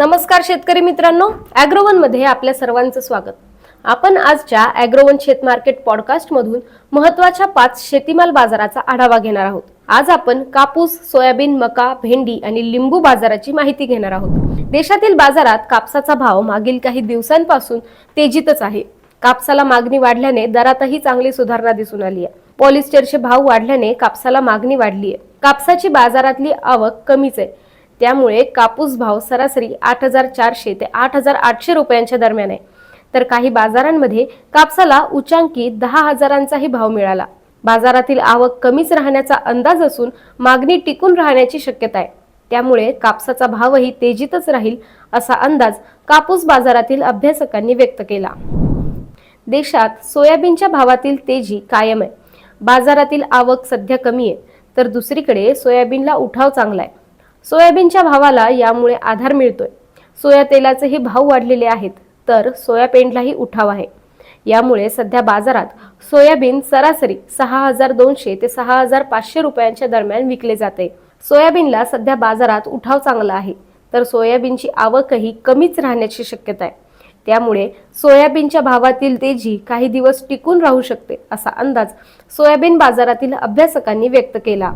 नमस्कार शेतकरी मित्रांनो, ॲग्रोवन मध्ये आपल्या सर्वांचं स्वागत। आपण आजच्या ॲग्रोवन शेत मार्केट पॉडकास्ट मधून महत्त्वाच्या 5 शेतीमाल बाजाराचा आढावा घेणार आहोत। आज आपण कापूस, सोयाबीन, मका, भेंडी आणि लिंबू बाजाराची माहिती घेणार आहोत। देशातील बाजारात कापसाचा भाव मागील काही दिवसांपासून तेजीतच आहे। कापसाला मागणी वाढल्याने दरातही चांगली सुधारणा दिसून आली आहे। पॉलिस्टरचे भाव वाढल्याने कापसाला मागणी वाढली आहे। कापसाची बाजारातली आवक कमीच आहे, त्यामुळे कापूस भाव सरासरी 8,400 ते 8,800 रुपयांच्या दरम्यान आहे। तर काही बाजारांमध्ये कापसाला उच्चांकी 10,000चाही भाव मिळाला। बाजारातील आवक कमीच राहण्याचा अंदाज असून मागणी टिकून राहण्याची शक्यता आहे, त्यामुळे कापसाचा भावही तेजीतच राहील असा अंदाज कापूस बाजारातील अभ्यासकांनी व्यक्त केला। देशात सोयाबीनच्या भावातील तेजी कायम आहे। बाजारातील आवक सध्या कमी आहे, तर दुसरीकडे सोयाबीनला उठाव चांगला आहे। सोयाबीनच्या भावाला यामुळे आधार मिळतोय। सोया तेलाचेही भाव वाढलेले आहेत, तर सोयाबीनलाही उठाव आहे। यामुळे सध्या बाजारात सोयाबीन सरासरी 6,200 ते 6,500 रुपयांच्या दरम्यान विकले जाते। सोयाबीनला सध्या बाजारात उठाव चांगला आहे, तर सोयाबीनची आवकही कमीच राहण्याची शक्यता आहे। त्यामुळे सोयाबीनच्या भावातील तेजी काही दिवस टिकून राहू शकते असा अंदाज सोयाबीन बाजारातील अभ्यासकांनी व्यक्त केला।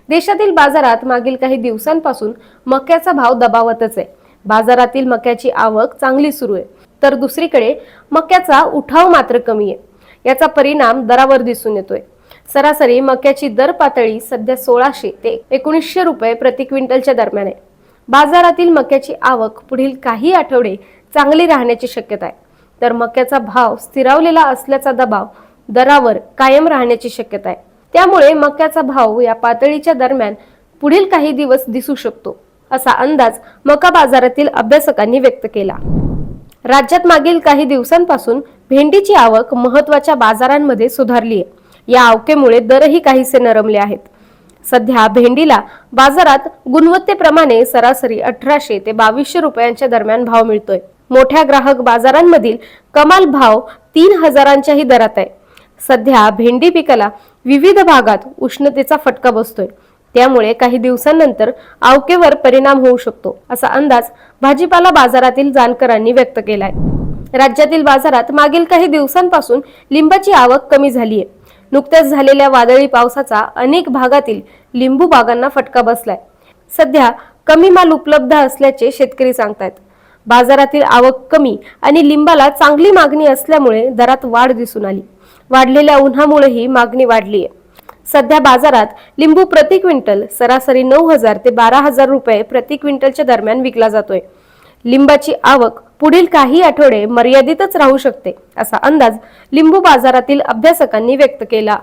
देशातील बाजारात मागील काही दिवसांपासून मक्याचा भाव दबावतच आहे। बाजारातील मक्याची आवक चांगली सुरू आहे, तर दुसरीकडे मक्याचा उठाव मात्र कमी आहे। याचा परिणाम दरावर दिसून येतोय। सरासरी मक्याची दर पातळी सध्या 1,600 ते 1,900 रुपये प्रति क्विंटलच्या दरम्यान आहे। बाजारातील मक्याची आवक पुढील काही आठवडे चांगली राहण्याची शक्यता आहे, तर मक्याचा भाव स्थिरावलेला असल्याचा दबाव दरावर कायम राहण्याची शक्यता आहे। त्यामुळे मक्याचा भाव या पातळीच्या दरम्यान पुढील काही दिवस दिसू शकतो असा अंदाज मका बाजारातील अभ्यासकांनी व्यक्त केला। राज्यात मागील काही दिवसांपासून भेंडीची आवक महत्त्वाच्या बाजारांमध्ये सुधारली आहे। या आवकेमुळे दरही काहीसे नरमले आहेत। सध्या भेंडीला बाजारात गुणवत्तेप्रमाणे सरासरी 1,800 ते 2,200 रुपयांच्या दरम्यान भाव मिळतोय। मोठ्या ग्राहक बाजारांमधील कमाल भाव 3,000च्याही दरात आहे। सध्या भेंडी पिकाला विविध भागात उष्णतेचा फटका बसतोय, त्यामुळे काही दिवसांनंतर आवकेवर परिणाम होऊ शकतो असा अंदाज भाजीपाला बाजारातील जाणकारांनी व्यक्त केलाय। राज्यातील बाजारात मागील काही दिवसांपासून लिंबाची आवक कमी झाली आहे। नुकत्याच झालेल्या वादळी पावसाचा अनेक भागातील लिंबू बागांना फटका बसलाय। सध्या कमी माल उपलब्ध असल्याचे शेतकरी सांगतायत। बाजारातील आवक कमी आणि लिंबाला चांगली मागणी असल्यामुळे दरात वाढ दिसून आली। वाढलेल्या उन्हामुळेही मागणी वाढली आहे। सध्या बाजारात लिंबू प्रति क्विंटल सरासरी 9,000 ते 12,000 रुपये प्रति क्विंटलच्या दरम्यान विकला जातोय। लिंबाची आवक पुढील काही आठवडे मर्यादितच राहू शकते असा अंदाज लिंबू बाजारातील अभ्यासकांनी व्यक्त केला।